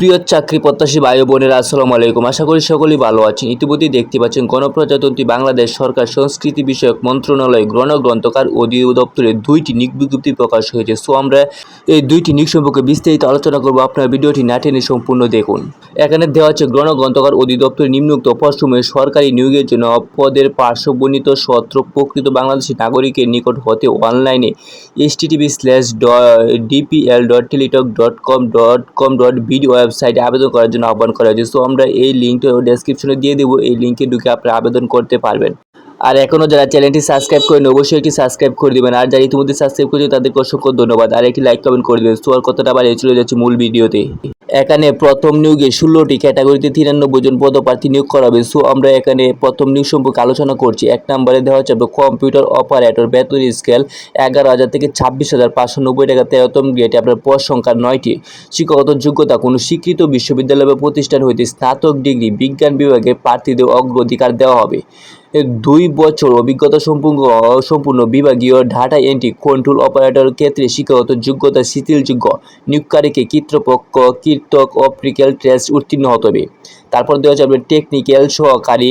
প্রিয় চাকরি প্রত্যাশী ভাই ও বোনেরা আসসালামু আলাইকুম। আশা করি সকলেই ভালো আছেন। ইতিমধ্যেই দেখতে পাচ্ছেন গণপ্রজাতন্ত্রী বাংলাদেশ সরকার সংস্কৃতি বিষয়ক মন্ত্রণালয় গ্রন্থকার অধিদপ্তরে 2টি নিয়োগ বিজ্ঞপ্তি প্রকাশ হয়েছে। সো আমরা এই 2টি নিয়োগ সম্পর্কে বিস্তারিত আলোচনা করব। আপনার ভিডিওটি না টেনে সম্পূর্ণ দেখুন। এখানে দেওয়া আছে গ্রন্থকার অধিদপ্তরে নিম্নোক্ত পদসমূহে সরকারি নিয়োগের জন্য পদের পার্শ্ববর্ণিত সত্র প্রকৃত বাংলাদেশী নাগরিকের নিকট হতে অনলাইনে https://dpl.teletalk.com.bd ওয়েবসাইটে আবেদন করার জন্য আহ্বান করা হয়েছে। সো আমরা এই লিঙ্কটা ডেসক্রিপশনে দিয়ে দেবো, এই লিঙ্কে ঢুকে আপনারা আবেদন করতে পারবেন। আর এখনও যারা চ্যানেলটি সাবস্ক্রাইব করেন অবশ্যই একটি সাবস্ক্রাইব করে দেবেন, আর যারা ইতিমধ্যে সাবস্ক্রাইব করেছে তাদেরকে অসংখ্য ধন্যবাদ। আর একটি লাইক কমেন্ট করে দেবেন। সো আর কথাটা আবার চলে যাচ্ছে মূল ভিডিওতে। এখানে প্রথম নিয়োগে 16টি ক্যাটাগরিতে 93 জন পদপ্রার্থী নিয়োগ করা হবে। সো আমরা এখানে প্রথম নিয়োগ সম্পর্কে আলোচনা করছি। 1 নম্বরে দেওয়া হচ্ছে কম্পিউটার অপারেটর, বেতন স্কেল 11,000 থেকে 26,590 টাকা, 13তম গ্রেডে আপনার পদ সংখ্যা 9টি। শিক্ষাগত যোগ্যতা কোনো স্বীকৃত বিশ্ববিদ্যালয় বা প্রতিষ্ঠান হইতে স্নাতক ডিগ্রি বিজ্ঞান বিভাগে প্রার্থীদের অগ্রাধিকার দেওয়া হবে। 2 বছর অভিজ্ঞতা সম্পূর্ণ বিভাগীয় ডাটা এন্ট্রি কন্ট্রোল অপারেটর ক্ষেত্রে শিক্ষাগত যোগ্যতা শিথিলযোগ্য। নিয়োগকারীকে কৃতক অপটিক্যাল টেস্ট উত্তীর্ণ হতে হবে। তারপর দেওয়া হচ্ছে আপনার টেকনিক্যাল সহকারী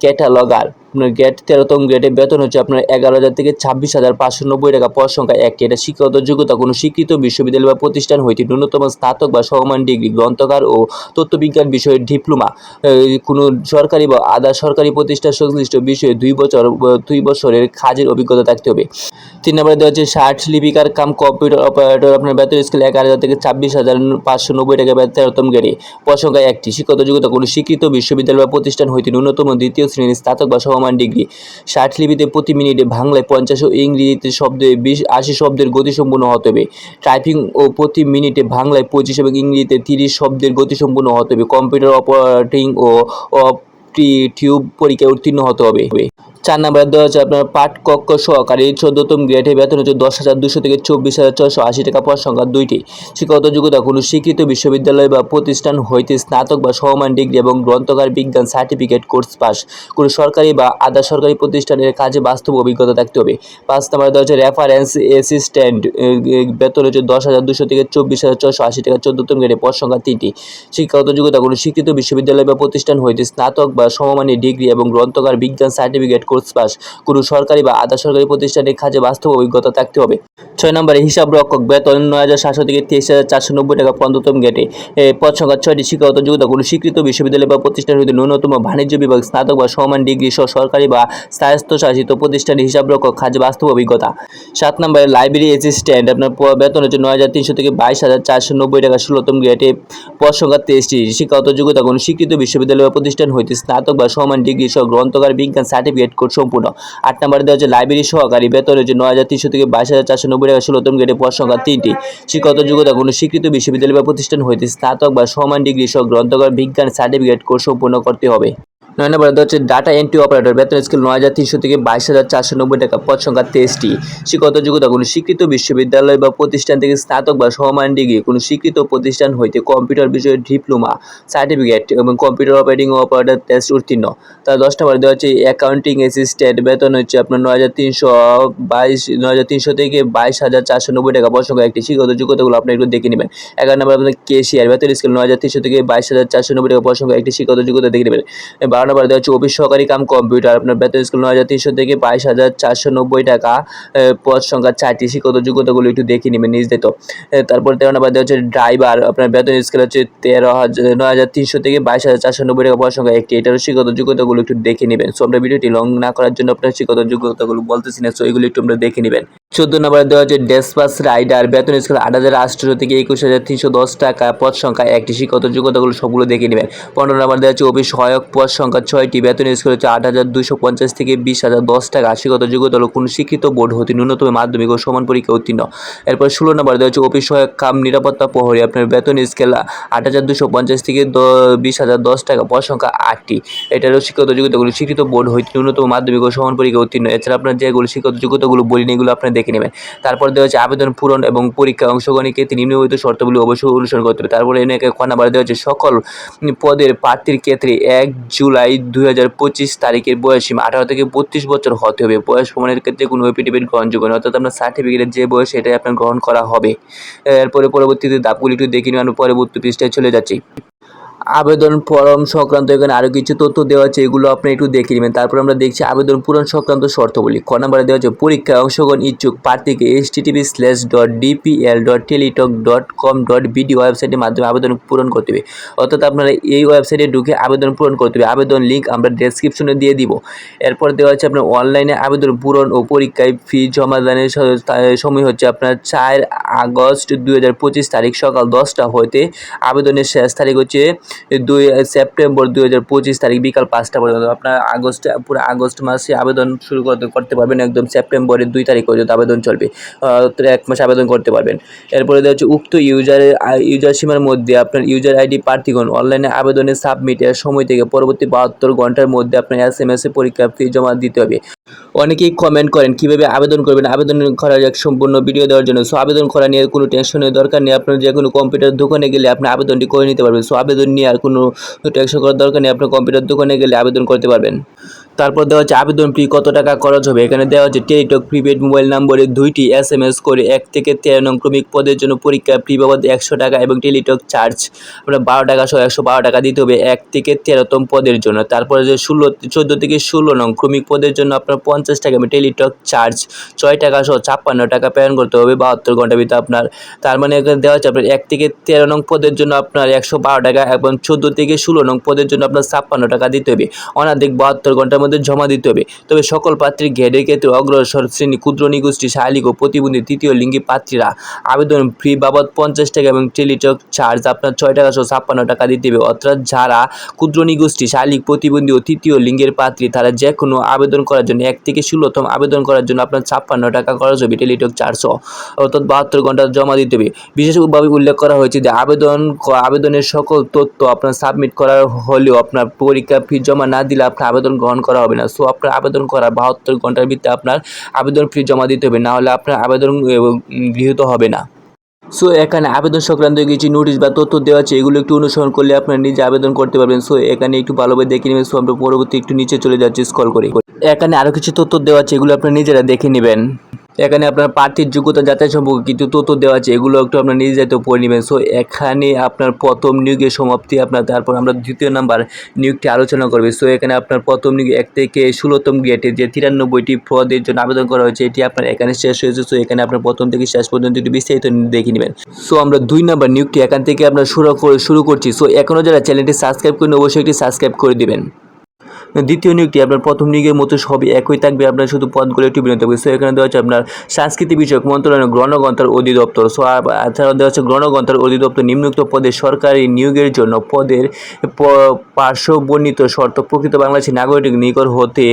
ক্যাটালগার, গ্রেড 13তম গ্রেডে বেতন হচ্ছে আপনার 11,000 থেকে 26,590 টাকা, পদ সংখ্যা 1টি। এটা শিক্ষাগত যোগ্যতা কোনো স্বীকৃত বিশ্ববিদ্যালয় বা প্রতিষ্ঠান হইতে ন্যূনতম স্নাতক বা সমমান ডিগ্রি, গ্রন্থকার ও তথ্যবিজ্ঞান বিষয়ের ডিপ্লোমা, কোনো সরকারি বা আধা সরকারি প্রতিষ্ঠান সংশ্লিষ্ট বিষয়ে 2 বছরের কাজের অভিজ্ঞতা থাকতে হবে। 3 নম্বরে দেওয়া হচ্ছে ষাট লিপিকার কাম কম্পিউটার অপারেটর, আপনার বেতন স্কেল 11,000 থেকে 26,590 টাকা, 13তম গ্রেডে, পদ সংখ্যা 1টি। শিক্ষাগত যোগ্যতা কোনো স্বীকৃত বিশ্ববিদ্যালয় বা প্রতিষ্ঠান হইতে ন্যূনতম 2য় শ্রেণীর স্নাতক বা সমমান ডিগ্রি। 60 লিপিতে প্রতি মিনিটে বাংলায় 50 ও ইংরেজিতে 80 শব্দের গতিসম্পন্ন হতে হবে। টাইপিং ও প্রতি মিনিটে বাংলায় 25 এবং ইংরেজিতে 30 শব্দের গতিসম্পন্ন হতে হবে। কম্পিউটার অপারেটিং ও টিউব পরীক্ষায় উত্তীর্ণ হতে হবে। 4 নম্বরে দেওয়া হচ্ছে আপনার পাঠকক্ষ সহকারী 14তম গ্রেডে বেতন হচ্ছে 10,200 থেকে 24,480 টাকা, পদ সংখ্যা 2টি। শিক্ষাগত যোগ্যতা কোনো স্বীকৃত বিশ্ববিদ্যালয় বা প্রতিষ্ঠান হইতে স্নাতক বা সমমান ডিগ্রি এবং গ্রন্থকার বিজ্ঞান সার্টিফিকেট কোর্স পাস। কোনো সরকারি বা আধা সরকারি প্রতিষ্ঠানের কাজে বাস্তব অভিজ্ঞতা থাকতে হবে। 5 নম্বরে দেওয়া হচ্ছে রেফারেন্স অ্যাসিস্ট্যান্ট, বেতন হচ্ছে 10,200 থেকে 24,480 টাকা, 14তম গ্রেডে, পদ সংখ্যা 3টি। শিক্ষাগত যোগ্যতা কোনো স্বীকৃত বিশ্ববিদ্যালয় বা প্রতিষ্ঠান হইতে স্নাতক বা সমমানের ডিগ্রি এবং গ্রন্থকার বিজ্ঞান সার্টিফিকেট কোর্স পাস। কোনো সরকারি বা আধা সরকারি প্রতিষ্ঠানের কাজে বাস্তব অভিজ্ঞতা থাকতে হবে। 6 নম্বরে হিসাব রক্ষক, বেতন 9,700 থেকে 23,490 টাকা, 15তম গ্রেডে, পদ সংখ্যা 6টি। শিক্ষাগত যোগ্যতা কোনো স্বীকৃত বিশ্ববিদ্যালয় বা প্রতিষ্ঠান হইতে ন্যূনতম বাণিজ্য বিভাগ স্নাতক বা সমমান ডিগ্রি সহ সরকারি বা স্বায়ত্তশাসিত প্রতিষ্ঠানের হিসাব রক্ষক কাজে বাস্তব অভিজ্ঞতা। 7 নম্বরে লাইব্রেরি অ্যাসিস্ট্যান্ট, আপনার বেতন হচ্ছে 9,300 থেকে 22,490 টাকা, 16তম গ্রেডে, পদ সংখ্যা 23টি। শিক্ষাগত যোগ্যতা কোনো স্বীকৃত বিশ্ববিদ্যালয় বা প্রতিষ্ঠান হইতে স্নাতক বা সমান ডিগ্রি সহ গ্রন্থকার বিজ্ঞান সার্টিফিকেট কোর্স সম্পূর্ণ। 8 নম্বরে দেওয়া হচ্ছে লাইব্রেরি সহকারী, বেতন হচ্ছে 9,300 থেকে 22,490 টাকা, 16তম গ্রেডে, পদ সংখ্যা 3টি। শিক্ষাগত যোগ্যতা কোনো স্বীকৃত বিশ্ববিদ্যালয় বা প্রতিষ্ঠান হইতে স্নাতক বা সমান ডিগ্রি সহ গ্রন্থকার বিজ্ঞান সার্টিফিকেট কোর্স সম্পূর্ণ করতে হবে। 9 নম্বরে দেওয়া হচ্ছে ডাটা এন্ট্রি অপারেটর, বেতন স্কেল 9,300 থেকে 22,490 টাকা, পদ সংখ্যা 23টি। শিক্ষাগত যোগ্যতা কোনো স্বীকৃত বিশ্ববিদ্যালয় বা প্রতিষ্ঠান থেকে স্নাতক বা সমমান ডিগ্রি, কোনো স্বীকৃত প্রতিষ্ঠান হইতে কম্পিউটার বিষয়ে ডিপ্লোমা সার্টিফিকেট এবং কম্পিউটার অপারেটিং ও অপারেটর টেস্ট উত্তীর্ণ। তার 10 নম্বরে দেওয়া হচ্ছে অ্যাকাউন্টিং অ্যাসিস্ট্যান্ট, বেতন হচ্ছে আপনার 9,300 থেকে 22,490 টাকা, পদ সংখ্যা 1টি। শিক্ষাগত যোগ্যতাগুলো আপনি একটু দেখে নেবেন। 11 নম্বরে আপনার ক্যাশিয়ার, বেতন স্কেল 9,300 থেকে 22,490 টাকা, পদ সংখ্যা 1টি। শিক্ষাগত যোগ্যতা দেখে নেবেন। 12 নম্বরে দেওয়া হচ্ছে অফিস সহকারী কাম কম্পিউটার, আপনার বেতন স্কেল 9,300 থেকে 22,490 টাকা, পদ সংখ্যা 4টি। শিক্ষাগত যোগ্যতাগুলো একটু দেখে নেবেন নিজ দায়িত্ব। তারপর 13 নম্বরে দেওয়া হচ্ছে ড্রাইভার, আপনার বেতন স্কেল হচ্ছে 9,300 থেকে 22,490 টাকা, পদ সংখ্যা 1টি। এটারও শিক্ষাগত যোগ্যতাগুলো একটু দেখে নেবেন। সো আমরা ভিডিওটি লং না করার জন্য আপনার শিক্ষাগত যোগ্যতাগুলো বলতেছি না, সো এগুলো একটু আমরা দেখে নেবেন। 14 নম্বরে দেওয়া হচ্ছে ডেসপাস রাইডার, বেতন স্কেল 8,800 থেকে 21,310 টাকা, পদ সংখ্যা 1টি। শিক্ষাগত যোগ্যতাগুলো সবগুলো দেখে নেবেন। 15 নম্বর দেওয়া হচ্ছে অফিস সহায়ক, পদ সংখ্যা 6টি, বেতন স্কেল হচ্ছে 8,250 থেকে 20,010 টাকা। শিক্ষাগত যোগ্যতা হলো কোনো স্বীকৃত বোর্ড হতে ন্যূনতম মাধ্যমিক ও সমান পরীক্ষা উত্তীর্ণ। এরপর 16 নম্বর দেওয়া হচ্ছে অফিস সহায়ক কাম নিরাপত্তা প্রহরী, আপনার বেতন স্কেল 8,250 থেকে 20,010 টাকা, পদ সংখ্যা 8টি। এটারও শিক্ষাগত যোগ্যতা কোনো স্বীকৃত বোর্ড হইতে ন্যূনতম মাধ্যমিক ও সমান পরীক্ষা উত্তীর্ণ। এছাড়া আপনার যেগুলো শিক্ষাগত যোগ্যতাগুলো বলিনি এগুলো আপনার দেখে নেবেন। তারপর দেওয়া হচ্ছে আবেদন পূরণ এবং পরীক্ষায় অংশগ্রহণের ক্ষেত্রে নিম্নলিখিত শর্তাবলী অবশ্যই অনুসরণ করতে হবে। তারপরে এনে 1 নম্বরে দেওয়া হচ্ছে সকল পদের প্রার্থীর ক্ষেত্রে 1 জুলাই জুলাই 2025 তারিখের বয়সসীমা 18 থেকে 32 বছর হতে হবে। বয়স প্রমাণের ক্ষেত্রে কোনো এফিডেভিট গ্রহণযোগ্য নয়, অর্থাৎ আপনার সার্টিফিকেটের যে বয়স সেটাই আপনার গ্রহণ করা হবে। এরপরে পরবর্তীতে ধাপগুলি একটু দেখে নিয়ে আমি পরবর্তী পৃষ্ঠায় চলে যাচ্ছি। আবেদন ফরম সংক্রান্ত এখানে আরও কিছু তথ্য দেওয়া আছে, এগুলো আপনি একটু দেখে নেবেন। তারপর আমরা দেখছি আবেদন পূরণ সংক্রান্ত শর্তাবলী। ক নম্বরে দেওয়া আছে পরীক্ষায় অংশগ্রহণ ইচ্ছুক প্রার্থীকে http://dpl.teletalk.com.bd ওয়েবসাইটের মাধ্যমে আবেদন পূরণ করতে হবে, অর্থাৎ আপনারা এই ওয়েবসাইটে ঢুকে আবেদন পূরণ করতে হবে। আবেদন লিঙ্ক আমরা ডেসক্রিপশনে দিয়ে দিব। এরপর দেওয়া আছে আপনার অনলাইনে আবেদন পূরণ ও পরীক্ষায় ফি জমাদানের সময় হচ্ছে আপনার 4 আগস্ট 2025 তারিখ সকাল 10টা হইতে আবেদনের শেষ তারিখ হচ্ছে 2 সেপ্টেম্বর 2025 তারিখ বিকাল 5টা পর্যন্ত। আপনার পুরো আগস্ট মাসে আবেদন শুরু করতে পারবেন, একদম সেপ্টেম্বরের 2 তারিখ পর্যন্ত আবেদন চলবে, 1 মাস আবেদন করতে পারবেন। এরপরে দেওয়া হচ্ছে উক্ত ইউজার সীমার মধ্যে আপনার ইউজার আইডি প্রার্থীগণ অনলাইনে আবেদনের সাবমিটের সময় থেকে পরবর্তী 72 ঘন্টার মধ্যে আপনার SMS এ পরীক্ষা ফি জমা দিতে হবে। অনেকেই কমেন্ট করেন কীভাবে আবেদন করবেন, আবেদন করার এক সম্পূর্ণ ভিডিও দেওয়ার জন্য। সো আবেদন করা নিয়ে কোনো টেনশনের দরকার নেই, আপনার যে কোনো কম্পিউটার দোকানে গেলে আপনি আবেদনটি করে নিতে পারবেন। সো আবেদন নিয়ে আর কোনো টেনশন করার দরকার নেই, আপনার কম্পিউটার দোকানে গেলে আবেদন করতে পারবেন। তারপর দেওয়া হচ্ছে আবেদন ফি কত টাকা খরচ হবে। এখানে দেওয়া হচ্ছে টেলিটক প্রিপেড মোবাইল নম্বরে 2টি SMS করে 1 থেকে 13 নং ক্রমিক পদের জন্য পরীক্ষা ফি বাবদ 100 টাকা এবং টেলিটক চার্জ আপনার 12 টাকা সহ 112 টাকা দিতে হবে 1 থেকে 13তম পদের জন্য। তারপরে যে 14 থেকে 16 নং ক্রমিক পদের জন্য আপনার 50 টাকা এবং টেলিটক চার্জ 6 টাকা সহ 56 টাকা পেমেন্ট করতে হবে 72 ঘন্টার ভিতরে আপনার। তার মানে এখানে দেওয়া হচ্ছে আপনার 1 থেকে 13 নং পদের জন্য আপনার 112 টাকা এবং 14 থেকে 16 নং পদের জন্য আপনার 56 টাকা দিতে হবে, অনাধিক 72 ঘন্টার মধ্যে জমা দিতে হবে। তবে সকল প্রার্থীর গ্রেডের ক্ষেত্রে অগ্রসর শ্রেণী, ক্ষুদ্র নিগোষ্ঠী, শারীরিক ও প্রতিবন্ধী তৃতীয় লিঙ্গী প্রার্থীরা আবেদন ফি বাবদ 50 টাকা এবং টেলিটক চার্জ আপনার 6 টাকা সহ 56 টাকা দিতে হবে। অর্থাৎ যারা ক্ষুদ্র নিগোষ্ঠী, শারীরিক প্রতিবন্ধী ও তৃতীয় লিঙ্গের প্রার্থী তারা যে কোনো আবেদন করার জন্য 1 থেকে 16তম আবেদন করার জন্য আপনার 56 টাকা খরচ হবে টেলিটক চার্জ, অর্থাৎ 72 ঘন্টা জমা দিতে হবে। বিশেষভাবে উল্লেখ করা হয়েছে যে আবেদনের সকল তথ্য আপনার সাবমিট করার হলেও আপনার পরীক্ষা ফি জমা না দিলে আপনার আবেদন গ্রহণ করা হবে না। সো আপনার আবেদন করার 72 ঘন্টার ভিতরে আপনার আবেদন ফি জমা দিতে হবে, না হলে আপনার আবেদন গৃহীত হবে না। সো এখানে আবেদন সংক্রান্ত কিছু নোটিশ বা তথ্য দেওয়া আছে, এগুলো একটু অনুসরণ করলে আপনারা নিজে আবেদন করতে পারবেন। সো এখানে একটু ভালোভাবে দেখে নেবেন। সো আমরা পরবর্তী একটু নিচে চলে যাচ্ছি স্ক্রল করে। এখানে আরও কিছু তথ্য দেওয়া আছে, এগুলো আপনারা নিজেরা দেখে নেবেন। এখানে আপনার প্রার্থীর যোগ্যতা যাচাই সম্পর্কে কিছু তথ্য দেওয়া আছে, এগুলো একটু আপনার নিজে যাতে পড়ে নেবেন। সো এখানে আপনার প্রথম নিয়োগের সমাপ্তি আপনার, তারপর আমরা দ্বিতীয় নাম্বার নিয়োগটি আলোচনা করবে। সো এখানে আপনার প্রথম নিয়োগ 1 থেকে 16তম গ্রেডে যে 93টি পদের জন্য আবেদন করা হয়েছে এটি আপনার এখানে শেষ হয়েছে। সো এখানে আপনার প্রথম থেকে শেষ পর্যন্ত একটু বিস্তারিত দেখে নেবেন। সো আমরা 2 নাম্বার নিয়োগটি এখান থেকে আপনার শুরু করছি। সো এখনও যারা চ্যানেলটি সাবস্ক্রাইব করেন অবশ্যই একটি সাবস্ক্রাইব করে দেবেন। দ্বিতীয় নিয়োগটি আপনার প্রথম নিয়োগের মতো সবই একই থাকবে, আপনার শুধু পদগুলো একটু ভিন্ন থাকবে। সো এখানে দেওয়া হচ্ছে আপনার সংস্কৃতি বিষয়ক মন্ত্রণালয় গণগ্রন্থাগার অধিদপ্তর। সো এছাড়াও দেওয়া হচ্ছে গণগ্রন্থাগার অধিদপ্তর নিম্নোক্ত পদে সরকারি নিয়োগের জন্য পদের পার্শ্ববর্ণিত শর্ত প্রকৃত বাংলাদেশি নাগরিক নিকট হতে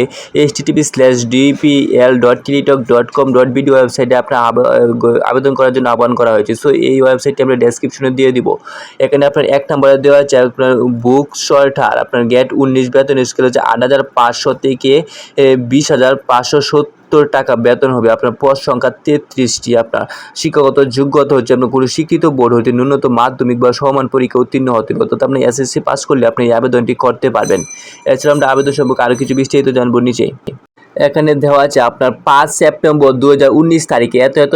http://dpl.teletalk.com.bd ওয়েবসাইটে আপনার আবেদন করার জন্য আহ্বান করা হয়েছে। সো এই ওয়েবসাইটটি আমরা ডেসক্রিপশনে দিয়ে দিব। এখানে আপনার 1 নম্বরে দেওয়া আছে আপনার বুক শর্টার আপনার গেট 19 বেতন স্কেল হচ্ছে 8,500 থেকে 20,570 টাকা বেতন হবে। আপনার পদ সংখ্যা 33টি। আপনার শিক্ষাগত যোগ্যতা হচ্ছে আপনার কোনো শিক্ষিত বোর্ড হতে ন্যূনতম মাধ্যমিক বা সমান পরীক্ষা উত্তীর্ণ হতে হবে, অর্থাৎ আপনি SSC পাস করলে আপনি এই আবেদনটি করতে পারবেন। এছাড়া আমরা আবেদন সম্পর্কে আরও কিছু বিস্তারিত জানবো নিচে। এখানে দেওয়া আছে আপনার 5 সেপ্টেম্বর 2019 তারিখে এত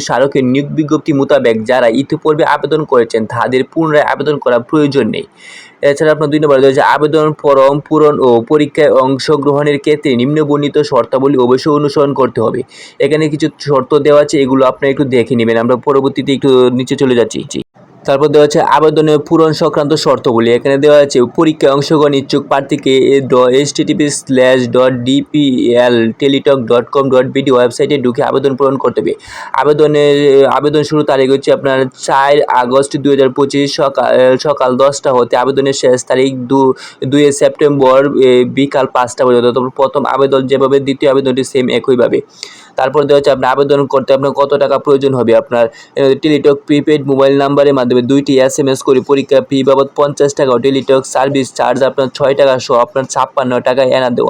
স্মারকের নিয়োগ বিজ্ঞপ্তি মোতাবেক যারা ইতিপূর্বে আবেদন করেছেন তাদের পুনরায় আবেদন করার প্রয়োজন নেই। এছাড়া আপনার 2 নম্বরে রয়েছে আবেদন ফরম পূরণ ও পরীক্ষায় অংশগ্রহণের ক্ষেত্রে নিম্নবর্ণিত শর্তাবলী অবশ্যই অনুসরণ করতে হবে। এখানে কিছু শর্ত দেওয়া আছে, এগুলো আপনারা একটু দেখে নেবেন। আমরা পরবর্তীতে একটু নিচে চলে যাচ্ছি। তারপর দেওয়া আছে আবেদনের পূরণ সংক্রান্ত শর্তাবলী। এখানে দেওয়া আছে পরীক্ষায় অংশগ্রহণ ইচ্ছুক প্রার্থীকে http://dpl.teletalk.com.bd ওয়েবসাইটে ঢুকে আবেদন পূরণ করতে হবে। আবেদন শুরু তারিখ হচ্ছে আপনার 4 আগস্ট 2025 সকাল 10টা হতে আবেদনের শেষ তারিখ 2 সেপ্টেম্বর বিকাল 5টা পর্যন্ত। তারপর প্রথম আবেদন যেভাবে দ্বিতীয় আবেদনটি সেম একইভাবে। তারপর দেওয়া হচ্ছে আপনি আবেদন করতে আপনার কত টাকা প্রয়োজন হবে। আপনার টেলিটক প্রিপেড মোবাইল নাম্বারের মাধ্যমে 2টি SMS করে পরীক্ষা ফি বাবদ 50 টাকা ও টেলিটক সার্ভিস চার্জ আপনার 6 টাকা সহ আপনার 56 টাকা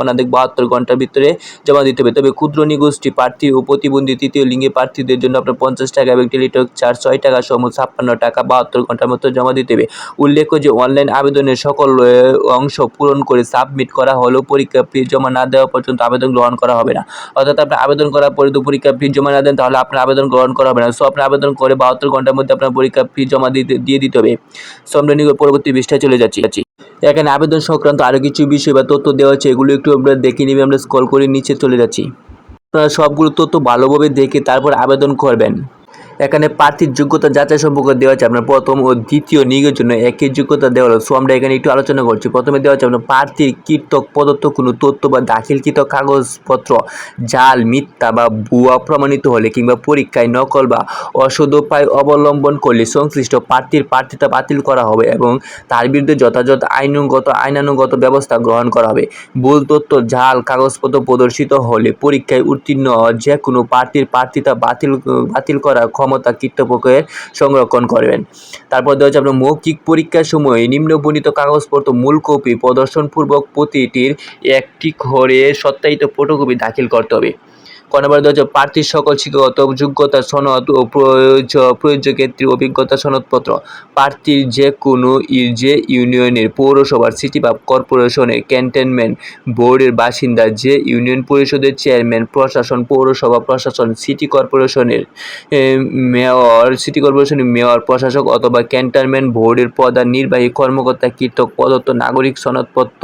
অনাধিক 72 ঘন্টার ভিতরে জমা দিতে হবে। তবে ক্ষুদ্র নিগোষ্ঠী প্রার্থী ও প্রতিবন্ধী তৃতীয় লিঙ্গের প্রার্থীদের জন্য আপনার 50 টাকা এবং টেলিটক চার্জ 6 টাকা সহ 56 টাকা 72 ঘন্টার মধ্যে জমা দিতে হবে। উল্লেখ্য যে অনলাইন আবেদনের সকল অংশ পূরণ করে সাবমিট করা হলেও পরীক্ষা ফি জমা না দেওয়া পর্যন্ত আবেদন গ্রহণ করা হবে না। অর্থাৎ আপনি আবেদন করার পরে তো পরীক্ষা ফি জমা না দেন তাহলে আপনার আবেদন গ্রহণ করা হবে না। সো আপনি আবেদন করে 72 ঘন্টার মধ্যে আপনার পরীক্ষা ফি জমা দিয়ে দিতে হবে। সো আমরা পরবর্তী পৃষ্ঠায় চলে যাচ্ছি। এখানে আবেদন সংক্রান্ত আরও কিছু বিষয় বা তথ্য দেওয়া আছে, এগুলো একটু আমরা দেখে নিবে। আমরা স্ক্রল করে নিচে চলে যাচ্ছি। আপনারা সবগুলো তথ্য ভালোভাবে দেখে তারপর আবেদন করবেন। এখানে প্রার্থীর যোগ্যতা যাচাই সম্পর্কে দেওয়া আছে আপনার প্রথম ও দ্বিতীয় নিয়োগের জন্য একই যোগ্যতা দেওয়া হলো। সো আমরা এখানে একটু আলোচনা করছি। প্রথমে দেওয়া আছে আপনার প্রার্থীর কৃতক প্রদত্ত কোনো তথ্য বা দাখিলকৃত কাগজপত্র জাল, মিথ্যা বা ভুয়া প্রমাণিত হলে কিংবা পরীক্ষায় নকল বা অসৎ উপায় অবলম্বন করলে সংশ্লিষ্ট প্রার্থীর প্রার্থিতা বাতিল করা হবে এবং তার বিরুদ্ধে যথাযথ আইনানুগত ব্যবস্থা গ্রহণ করা হবে। ভুল তথ্য, জাল কাগজপত্র প্রদর্শিত হলে পরীক্ষায় উত্তীর্ণ যে কোনো প্রার্থীর প্রার্থিতা বাতিল করার ক্ষমতা কর্তৃপক্ষের সংরক্ষণ করবেন। তারপর দেওয়া হচ্ছে আপনার মৌখিক পরীক্ষার সময় নিম্নবর্ণিত কাগজপত্র মূল কপি প্রদর্শনপূর্বক প্রতিটির একটি করে সত্যায়িত ফটোকপি দাখিল করতে হবে। নম্বর দেওয়া হচ্ছে প্রার্থীর সকল শিক্ষাগত যোগ্যতা সনদ ও প্রযোজ্য ক্ষেত্রে অভিজ্ঞতা সনদপত্র। প্রার্থীর যে ইউনিয়নের পৌরসভার সিটি বা কর্পোরেশনের ক্যান্টনমেন্ট বোর্ডের বাসিন্দা, যে ইউনিয়ন পরিষদের চেয়ারম্যান, প্রশাসন, পৌরসভা প্রশাসন, সিটি কর্পোরেশনের মেয়র, প্রশাসক অথবা ক্যান্টনমেন্ট বোর্ডের প্রধান নির্বাহী কর্মকর্তা কর্তৃক প্রদত্ত নাগরিক সনদপত্র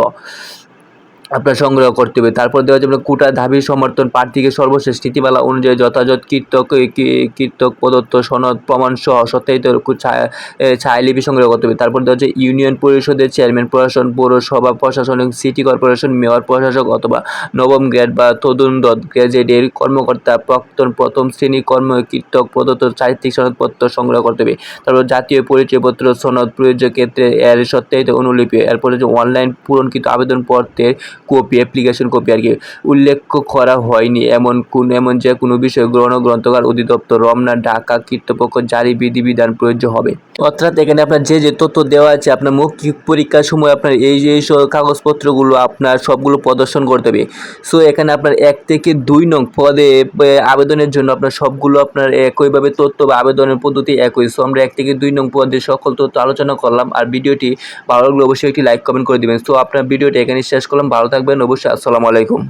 আপনার সংগ্রহ করতে হবে। তারপর দেওয়া যাবে কোটা দাবির সমর্থন প্রার্থীকে সর্বশেষ নীতিমালা অনুযায়ী যথাযথ কর্তৃক প্রদত্ত সনদ প্রমাণ সহ সত্যায়িত ছায়ালিপি সংগ্রহ করতে হবে। তারপর দেওয়া হচ্ছে ইউনিয়ন পরিষদের চেয়ারম্যান, প্রশাসন, পৌরসভা প্রশাসনিক, সিটি কর্পোরেশন মেয়র, প্রশাসক অথবা নবম গ্রেড বা তদুন্নত গ্রেডের কর্মকর্তা প্রথম শ্রেণী কর্তৃক প্রদত্ত চারিত্রিক সনদপত্র সংগ্রহ করতে হবে। তারপর জাতীয় পরিচয়পত্র সনদ প্রযোজ্য ক্ষেত্রে এর সত্যায়িত অনুলিপি। এরপরে যে অনলাইন পূরণকৃত আবেদনপত্রের কপি, অ্যাপ্লিকেশন কপি আর কি। উল্লেখ করা হয়নি এমন যে কোনো বিষয় গ্রন্থাগার অধিদপ্তর, রমনা, ঢাকা কর্তৃপক্ষ জারি বিধিবিধান প্রযোজ্য হবে। অর্থাৎ এখানে আপনার যে তথ্য দেওয়া আছে আপনার মৌখিক পরীক্ষার সময় আপনার এই কাগজপত্রগুলো আপনার সবগুলো প্রদর্শন করতে হবে। সো এখানে আপনার 1 থেকে 2 নং পদে আবেদনের জন্য আপনার সবগুলো আপনার একইভাবে তথ্য বা আবেদনের পদ্ধতি একই। সো আমরা 1 থেকে 2 নং পদে সকল তথ্য আলোচনা করলাম। আর ভিডিওটি ভালো লাগলে অবশ্যই একটি লাইক কমেন্ট করে দিবেন। সো আপনার ভিডিওটি এখানে শেষ করলাম। ভালো থাকবেন অবশ্যই। আসসালামু আলাইকুম।